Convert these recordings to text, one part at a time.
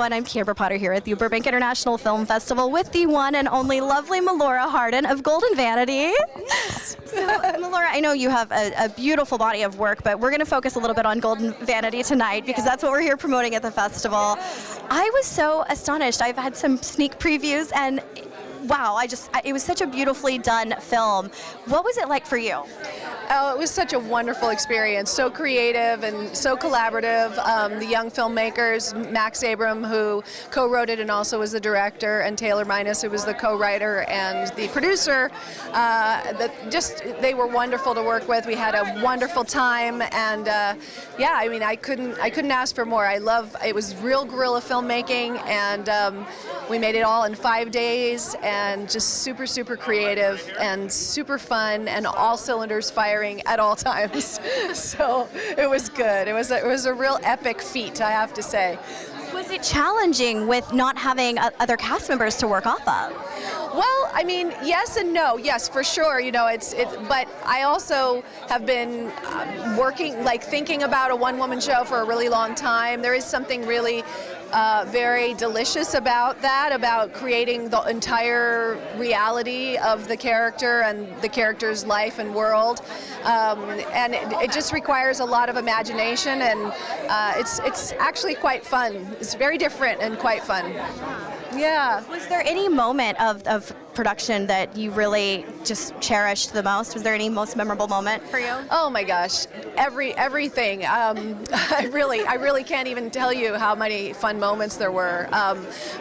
everyone. I'm Kambra Potter here at the Burbank International Film Festival with the one and only lovely Melora Hardin of Golden Vanity. So, Melora, I know you have a beautiful body of work, but we're going to focus a little bit on Golden Vanity tonight because that's what we're here promoting at the festival. I was so astonished. I've had some sneak previews and wow, it was such a beautifully done film. What was it like for you? Oh, it was such a wonderful experience, so creative and so collaborative. The young filmmakers, Max Abram, who co-wrote it and also was the director, and Taylor Minas, who was the co-writer and the producer, they were wonderful to work with. We had a wonderful time, and yeah, I mean, I couldn't ask for more. It was real guerrilla filmmaking, and we made it all in 5 days, and just super, super creative and super fun, and all cylinders firing at all times. So it was good. It was a real epic feat, I have to say. Was it challenging with not having other cast members to work off of? Well, I mean, yes and no. Yes, for sure. You know, but I also have been thinking about a one-woman show for a really long time. There is something really very delicious about that, about creating the entire reality of the character and the character's life and world. And it just requires a lot of imagination, and it's actually quite fun. It's very different and quite fun. Yeah. Was there any moment of production that you really just cherished the most? Was there any most memorable moment for you? Oh my gosh, everything. I really can't even tell you how many fun moments there were.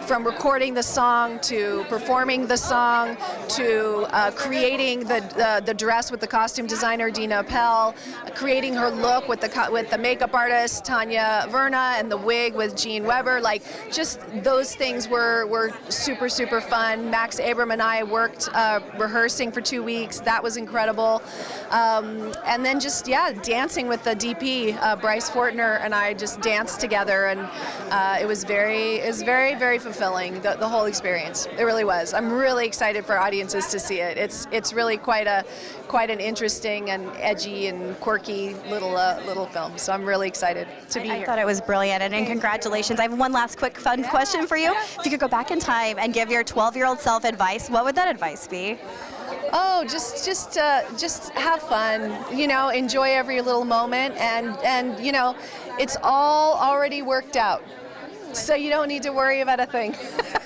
From recording the song to performing the song to creating the dress with the costume designer Dina Appel, creating her look with the makeup artist Tanya Verna, and the wig with Jean Weber. Like, just those things were super, super fun. Max Abram and I worked rehearsing for 2 weeks. That was incredible. And then just, yeah, dancing with the DP, Bryce Fortner, and I just danced together, and it was very, very fulfilling, the whole experience. It really was. I'm really excited for audiences to see it. It's really quite an interesting and edgy and quirky little film. So I'm really excited to be here. I thought it was brilliant, and congratulations. I have one last quick fun question for you. If you could go back in time and give your 12-year-old self advice, what would that advice be? Oh, just have fun. You know, enjoy every little moment, and you know, it's all already worked out. So you don't need to worry about a thing.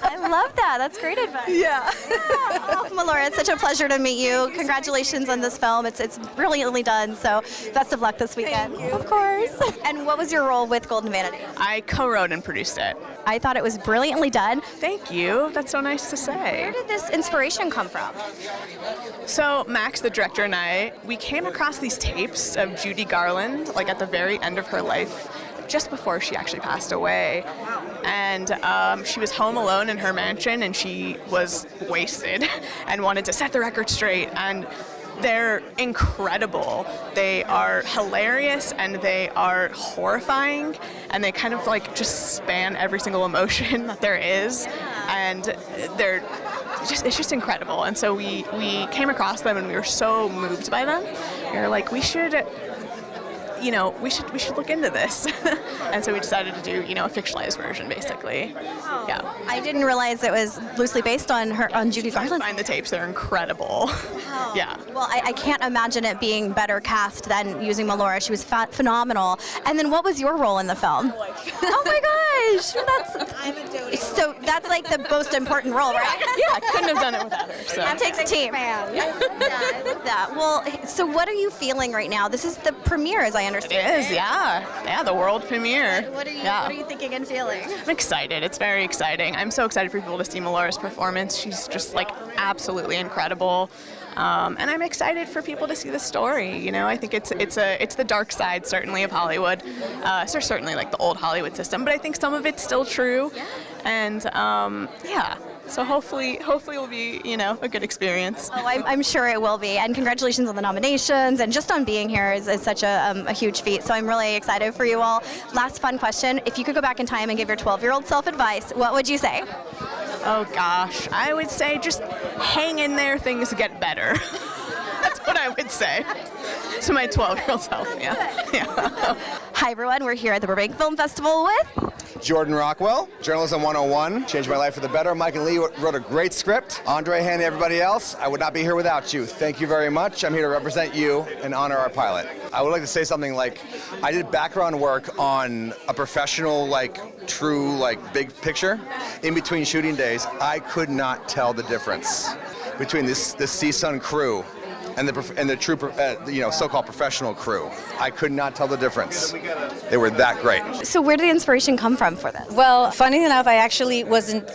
I love that. That's great advice. Yeah. Oh, Melora, it's such a pleasure to meet you. Congratulations on this film. It's brilliantly done. So best of luck this weekend. Thank you. Of course. And what was your role with Golden Vanity? I co-wrote and produced it. I thought it was brilliantly done. Thank you. That's so nice to say. Where did this inspiration come from? So Max, the director, and we came across these tapes of Judy Garland, like at the very end of her life, just before she actually passed away. And she was home alone in her mansion, and she was wasted and wanted to set the record straight. And they're incredible. They are hilarious, and they are horrifying, and they kind of like just span every single emotion that there is. And it's just incredible. And so we came across them, and we were so moved by them. We were like, we should look into this. And so we decided to do, a fictionalized version, basically. Wow. Yeah. I didn't realize it was loosely based on Judy Garland. Find the tapes, they're incredible. Wow. Yeah. Well, I can't imagine it being better cast than using Melora. She was phenomenal. And then what was your role in the film? Oh my gosh. I'm a doting. So that's like the most important role, right? Yeah, I couldn't have done it without her. So. That takes a team. Man. Yeah, I love that. Well, so what are you feeling right now? This is the premiere, as I understand. It is, yeah. Yeah, the world premiere. What are you thinking and feeling? I'm excited. It's very exciting. I'm so excited for people to see Melora's performance. She's just like absolutely incredible. And I'm excited for people to see the story. I think it's the dark side, certainly, of Hollywood. So certainly like the old Hollywood system, but I think some of it's still true. And yeah. So hopefully it'll be, a good experience. Oh, I'm sure it will be. And congratulations on the nominations, and just on being here is such a huge feat. So I'm really excited for you all. Last fun question. If you could go back in time and give your 12-year-old self advice, what would you say? Oh gosh, I would say just hang in there, things get better. That's what I I would say. To my 12-year-old self, yeah. Hi everyone, we're here at the Burbank Film Festival with Jordan Rockwell, Journalism 101, changed my life for the better. Mike and Lee wrote a great script. Andre, Hannah, everybody else, I would not be here without you. Thank you very much. I'm here to represent you and honor our pilot. I would like to say something like, I did background work on a professional, true, big picture. In between shooting days, I could not tell the difference between this CSUN crew and the true, so-called professional crew. I could not tell the difference. They were that great. So where did the inspiration come from for this? Well, funny enough, I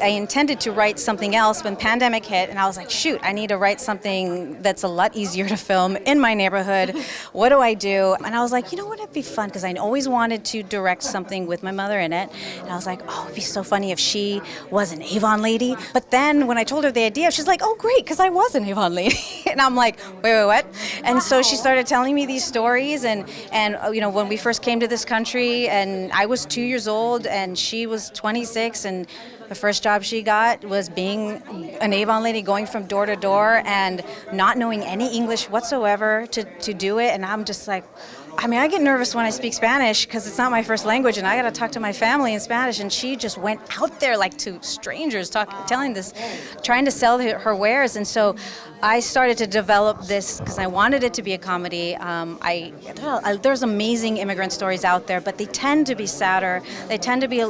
intended to write something else when pandemic hit, and I was like, shoot, I need to write something that's a lot easier to film in my neighborhood. What do I do? And I was like, wouldn't it be fun? Because I always wanted to direct something with my mother in it. And I was like, oh, it'd be so funny if she was an Avon lady. But then when I told her the idea, she's like, oh, great, because I was an Avon lady. And I'm like, wait, what? And so she started telling me these stories, and when we first came to this country, and I was 2 years old and she was 26, and the first job she got was being an Avon lady, going from door to door and not knowing any English whatsoever to do it. And I'm just like, I get nervous when I speak Spanish because it's not my first language, and I got to talk to my family in Spanish. And she just went out there to strangers, trying to sell her wares. And so I started to develop this because I wanted it to be a comedy. There's amazing immigrant stories out there, but they tend to be sadder. They tend to be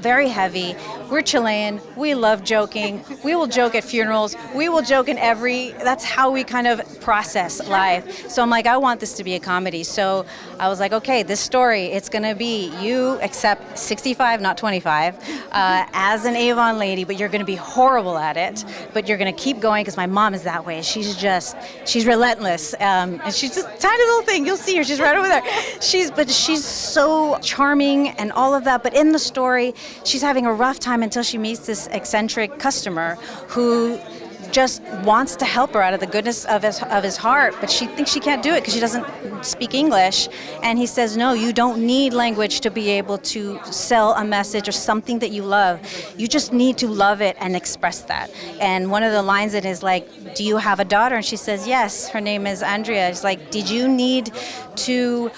very heavy. We're Chilean. We love joking. We will joke at funerals. We will joke that's how we kind of process life. So I'm like, I want this to be a comedy. So I was like, okay, this story, it's going to be you, except 65, not 25, as an Avon lady, but you're going to be horrible at it, but you're going to keep going because my mom is that way. She's relentless. And she's just a tiny little thing. You'll see her. She's right over there. She's so charming and all of that. But in the story, she's having a rough time until she meets this eccentric customer who just wants to help her out of the goodness of his heart, but she thinks she can't do it because she doesn't speak English. And he says, no, you don't need language to be able to sell a message or something that you love. You just need to love it and express that. And one of the lines in it is like, do you have a daughter? And she says, yes, her name is Andrea. It's like, did you need to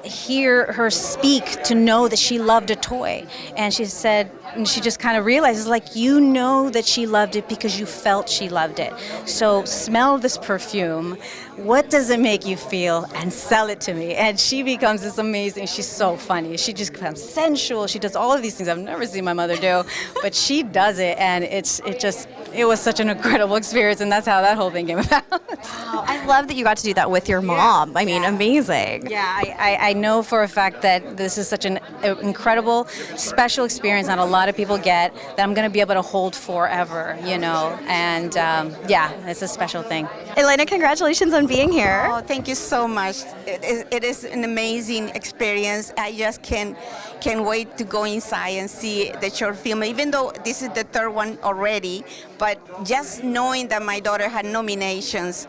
hear her speak to know that she loved a toy? And she said, and she just kind of realizes, that she loved it because you felt she loved it. So smell this perfume. What does it make you feel? And sell it to me. And she becomes this amazing, she's so funny. She just becomes sensual. She does all of these things I've never seen my mother do, but she does it. And it was such an incredible experience. And that's how that whole thing came about. Wow, I love that you got to do that with your mom. Amazing. Yeah, I know for a fact that this is such an incredible, special experience that a lot of people get that I'm going to be able to hold forever, and it's a special thing. Elena, congratulations on being here. Oh, thank you so much. It is an amazing experience. I just can't wait to go inside and see the short film, even though this is the third one already, but just knowing that my daughter had nominations,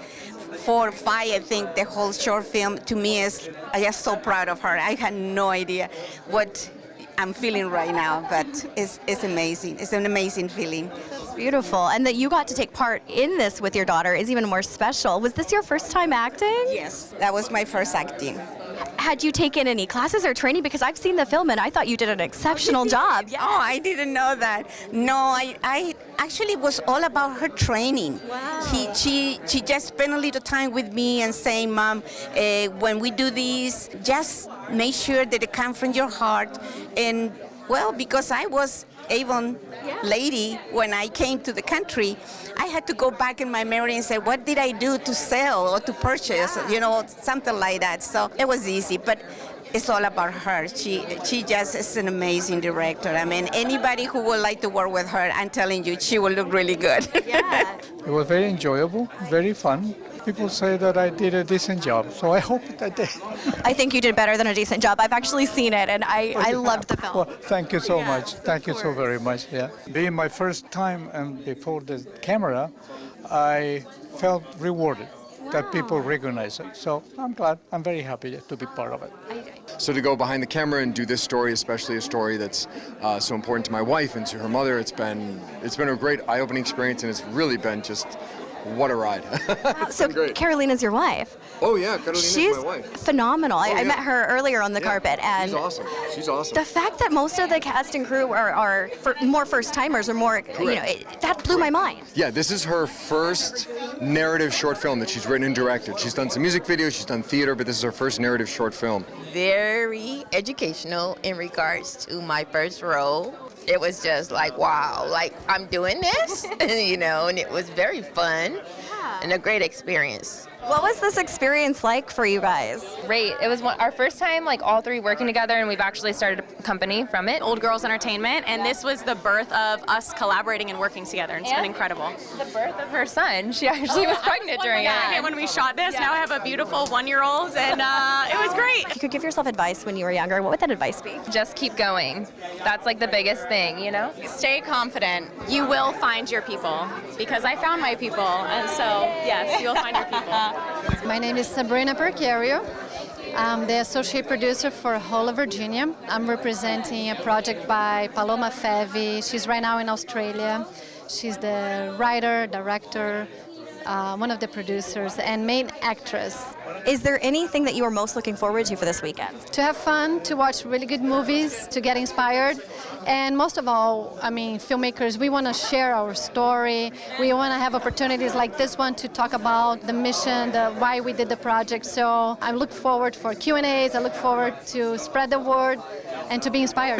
4 or 5, I think, the whole short film, to me I'm just so proud of her. I had no idea what I'm feeling right now, but it's amazing. It's an amazing feeling. Beautiful. And that you got to take part in this with your daughter is even more special. Was this your first time acting? Yes, that was my first acting. Had you taken any classes or training? Because I've seen the film and I thought you did an exceptional job. Yeah. Oh, I didn't know that. No, I actually was all about her training. Wow. She just spent a little time with me and saying, Mom, when we do this, just make sure that it comes from your heart. And well, because I was Avon lady when I came to the country, I had to go back in my memory and say, what did I do to sell or to purchase, something like that. So it was easy, but it's all about her. She just is an amazing director. I mean, anybody who would like to work with her, I'm telling you, she will look really good. Yeah. It was very enjoyable, very fun. People say that I did a decent job, so I hope that I did. I think you did better than a decent job. I've actually seen it, and I loved the film. Well, thank you so much. Thank you so very much. Yeah, being my first time and before the camera, I felt rewarded that people recognize it. So I'm glad. I'm very happy to be part of it. So to go behind the camera and do this story, especially a story that's so important to my wife and to her mother, it's been a great eye-opening experience, and it's really been just what a ride. So great. Carolina's your wife. Oh yeah, Carolina's She's my wife. phenomenal. I yeah. met her earlier on the carpet, and She's awesome. She's awesome. the fact that most of the cast and crew are more first-timers or more, that blew my mind. Yeah, this is her first narrative short film that she's written and directed. She's done some music videos, she's done theater, but this is her first narrative short film. Very educational in regards to my first role. It was just like, wow, like I'm doing this, and it was very fun and a great experience. What was this experience like for you guys? Great. It was our first time, like all three working together, and we've actually started a company from it. Old Girls Entertainment, and this was the birth of us collaborating and working together, and it's been incredible. The birth of her son. She actually was pregnant during it. When we shot this, now I have a beautiful 1-year-old, and it was great. If you could give yourself advice when you were younger, what would that advice be? Just keep going. That's like the biggest thing, Stay confident. You will find your people, because I found my people, and so, yes, you'll find your people. My name is Sabrina Percario. I'm the associate producer for Whole of Virginia. I'm representing a project by Paloma Fevi. She's right now in Australia. She's the writer, director, one of the producers, and main actress. Is there anything that you are most looking forward to for this weekend? To have fun, to watch really good movies, to get inspired, and most of all, filmmakers, we want to share our story. We want to have opportunities like this one to talk about the mission, why we did the project. So I look forward for Q&As, I look forward to spread the word and to be inspired.